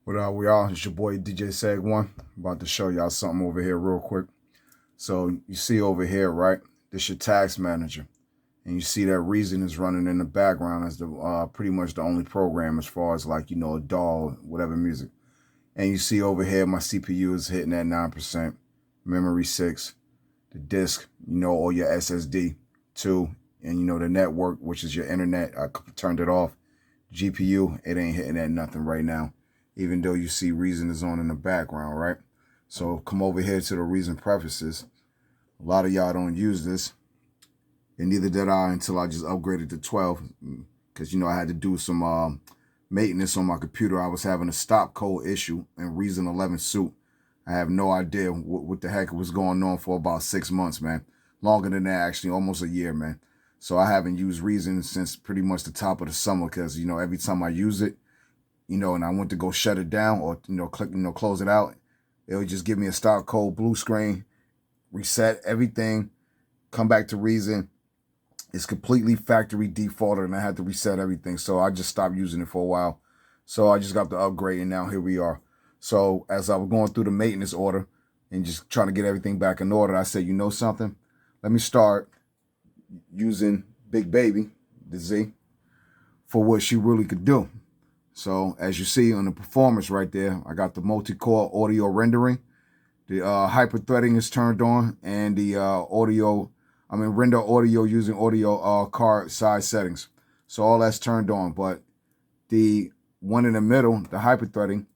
What up, we all? It's your boy DJ Seg1. About to show y'all something over here real quick. So you see over here, right? This your task manager. And you see that Reason is running in the background as the pretty much the only program as far as like, a DAW, whatever music. And you see over here, my CPU is hitting at 9%, memory 6, the disk, or your SSD 2, and the network, which is your internet, I turned it off. GPU, it ain't hitting at nothing right now, even though you see Reason is on in the background, right? So come over here to the Reason preferences. A lot of y'all don't use this, and neither did I until I just upgraded to 12, because I had to do some maintenance on my computer. I was having a stop code issue in Reason 11 suit. I have no idea what the heck was going on for about 6 months, man. Longer than that, actually, almost a year, man. So I haven't used Reason since pretty much the top of the summer, because every time I use it, and I went to go shut it down or click, close it out, it would just give me a stop code, blue screen, reset everything, come back to Reason. It's completely factory defaulted, and I had to reset everything. So I just stopped using it for a while. So I just got the upgrade, and now here we are. So as I was going through the maintenance order and just trying to get everything back in order, I said, you know something? Let me start using Big Baby, the Z, for what she really could do. So as you see on the performance right there, I got the multi-core audio rendering. The hyperthreading is turned on, and the render audio using audio card size settings. So all that's turned on, but the one in the middle, the hyperthreading,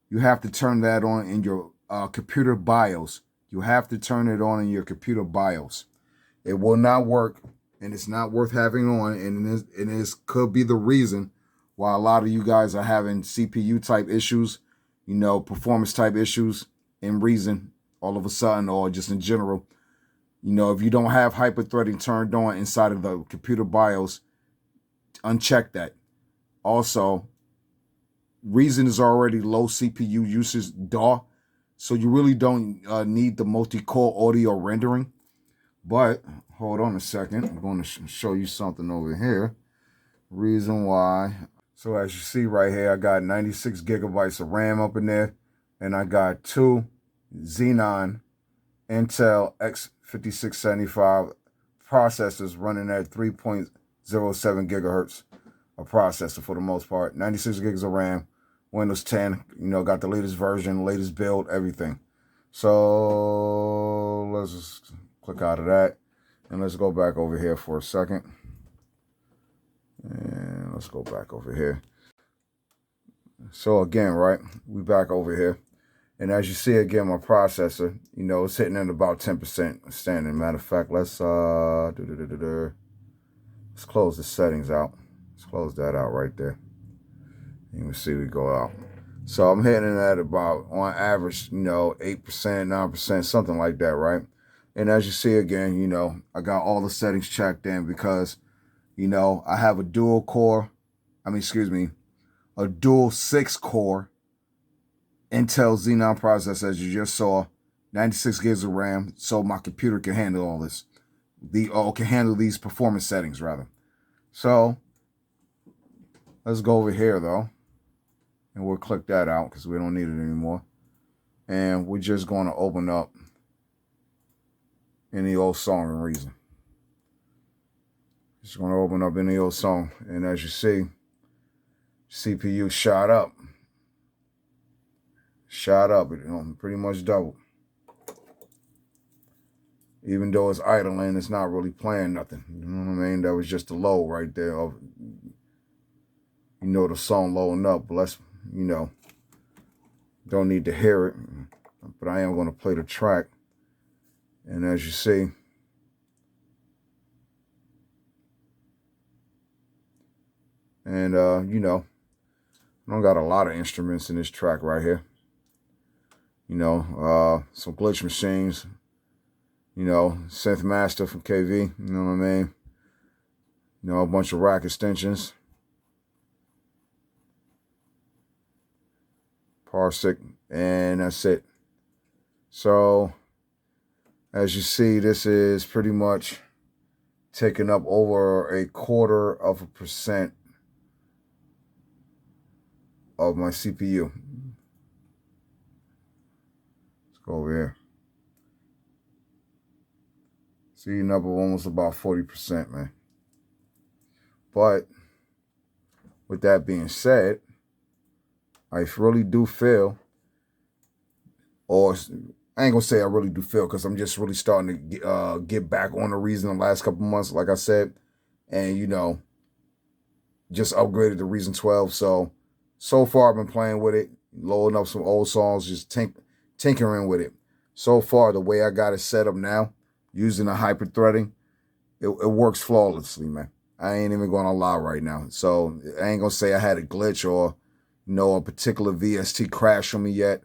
you have to turn that on in your computer BIOS. You have to turn it on in your computer BIOS. It will not work, and it's not worth having on, and it could be the reason why a lot of you guys are having CPU type issues, performance type issues in Reason all of a sudden, or just in general. If you don't have hyperthreading turned on inside of the computer BIOS, uncheck that. Also, Reason is already low CPU usage DAW, so you really don't need the multi-core audio rendering. But hold on a second, I'm going to show you something over here. Reason why. So as you see right here, I got 96 gigabytes of RAM up in there, and I got 2 Xenon Intel X5675 processors running at 3.07 gigahertz of processor for the most part. 96 gigs of RAM, Windows 10, got the latest version, latest build, everything. So let's just click out of that, and let's go back over here for a second. And let's go back over here. So again, right, we back over here. And as you see again, my processor, it's hitting at about 10% standing. Matter of fact, let's close the settings out. Let's close that out right there. You can see we go out. So I'm hitting at about, on average, 8%, 9%, something like that, right? And as you see again, I got all the settings checked in because, I have a dual 6-core Intel Xenon processor, as you just saw, 96 gigs of RAM, so my computer can handle all this. Can handle these performance settings, rather. So, let's go over here, though, and we'll click that out because we don't need it anymore. And we're just going to open up any old song in Reason. Just going to open up any old song, and as you see, CPU shot up. It pretty much doubled. Even though it's idling, it's not really playing nothing. You know what I mean? That was just the low right there of, the song loading up. But let's, don't need to hear it. But I am going to play the track. And as you see, and, I don't got a lot of instruments in this track right here. Some glitch machines, synth master from KV, you know what I mean? A bunch of rack extensions, parsec, and that's it. So, as you see, this is pretty much taking up over 1/4% of my CPU. go over here. See, number almost about 40%, man. But with that being said, I really do feel, or I ain't gonna say I really do feel, because I'm just really starting to get back on the Reason the last couple months, like I said, and just upgraded the Reason 12. So far I've been playing with it, loading up some old songs, just tinkering with it. So far, the way I got it set up now, using the hyperthreading, it works flawlessly, man. I ain't even gonna lie right now. So I ain't gonna say I had a glitch or a particular VST crash on me yet.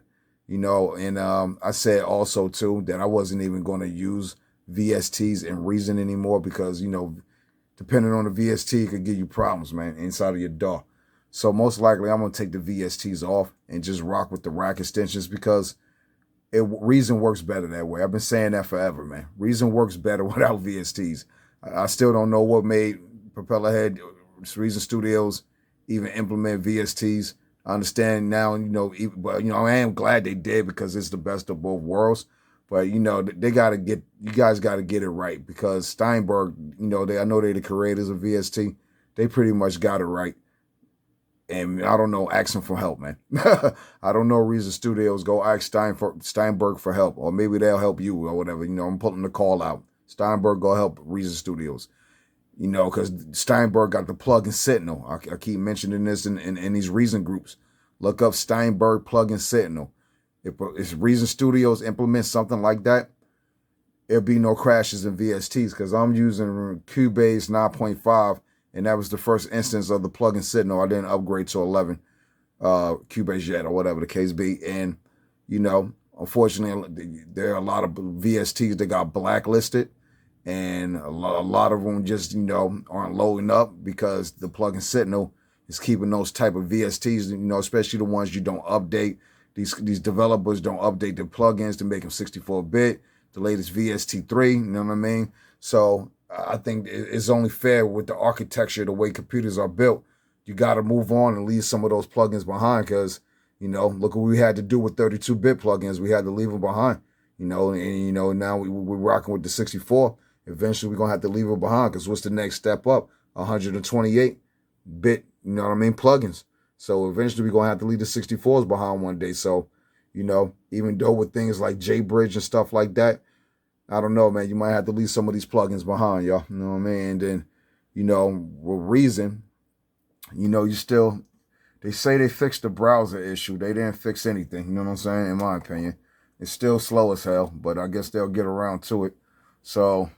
And I said also too that I wasn't even gonna use VSTs in Reason anymore because, depending on the VST, it could give you problems, man, inside of your DAW. So most likely I'm gonna take the VSTs off and just rock with the rack extensions because Reason works better that way. I've been saying that forever, man. Reason works better without VSTs. I still don't know what made Propellerhead Reason Studios even implement VSTs. I understand now, but I am glad they did because it's the best of both worlds. But they you guys gotta get it right because Steinberg, I know they're the creators of VST. They pretty much got it right. And I don't know, ask them for help, man. I don't know Reason Studios. Go ask Steinberg for help, or maybe they'll help you or whatever. I'm putting the call out. Steinberg, go help Reason Studios. Because Steinberg got the plugin Sentinel. I keep mentioning this in these Reason groups. Look up Steinberg plugin Sentinel. If Reason Studios implements something like that, there'll be no crashes in VSTs because I'm using Cubase 9.5. And that was the first instance of the plugin Sentinel. I didn't upgrade to 11 Cubase yet or whatever the case be. And, unfortunately, there are a lot of VSTs that got blacklisted. And a lot of them just, aren't loading up because the plugin Sentinel is keeping those type of VSTs, especially the ones you don't update. These developers don't update their plugins to make them 64-bit, the latest VST3, you know what I mean? So I think it's only fair with the architecture, the way computers are built. You got to move on and leave some of those plugins behind because, look what we had to do with 32-bit plugins. We had to leave them behind, and now we're rocking with the 64. Eventually, we're going to have to leave it behind because what's the next step up? 128-bit, plugins. So eventually, we're going to have to leave the 64s behind one day. So, even though with things like JBridge and stuff like that, I don't know, man. You might have to leave some of these plugins behind, y'all. You know what I mean? And then, with Reason, they say they fixed the browser issue. They didn't fix anything. You know what I'm saying? In my opinion. It's still slow as hell, but I guess they'll get around to it. So,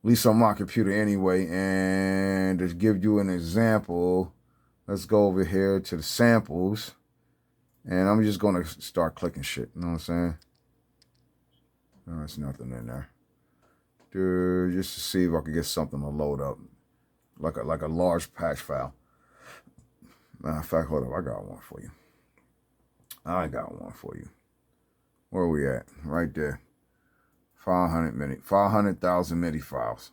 at least on my computer anyway. And to give you an example, let's go over here to the samples. And I'm just going to start clicking shit. You know what I'm saying? No, there's nothing in there. Dude, just to see if I could get something to load up. Like a large patch file. Matter of fact, hold up. I got one for you. Where are we at? Right there. 500,000 MIDI files.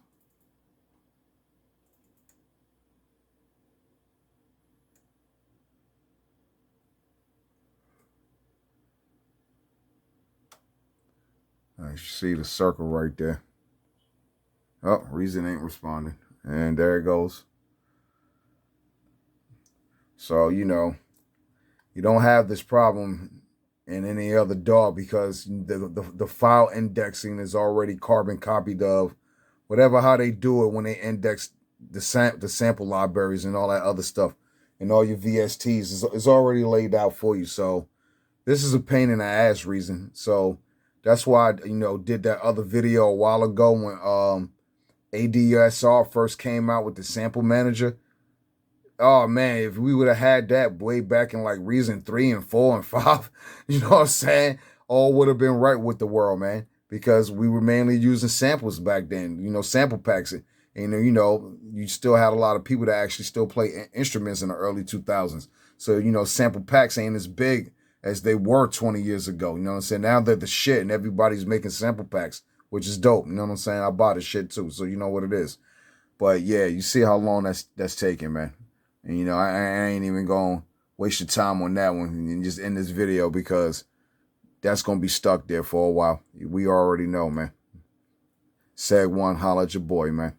You see the circle right there. Oh, Reason ain't responding. And there it goes. So, you don't have this problem in any other DAW because the file indexing is already carbon copied of whatever how they do it when they index the sample libraries and all that other stuff. And all your VSTs is already laid out for you. So this is a pain in the ass Reason. So that's why I, did that other video a while ago when ADSR first came out with the sample manager. Oh man, if we would have had that way back in like Reason 3 and 4 and 5, you know what I'm saying? All would have been right with the world, man. Because we were mainly using samples back then, sample packs. And you still had a lot of people that actually still play instruments in the early 2000s. So, sample packs ain't as big as they were 20 years ago. You know what I'm saying? Now they're the shit and everybody's making sample packs, which is dope. You know what I'm saying? I bought the shit too, so you know what it is. But yeah, you see how long that's taking, man. And I ain't even gonna waste your time on that one and just end this video because that's going to be stuck there for a while. We already know, man. Seg1, holla at your boy, man.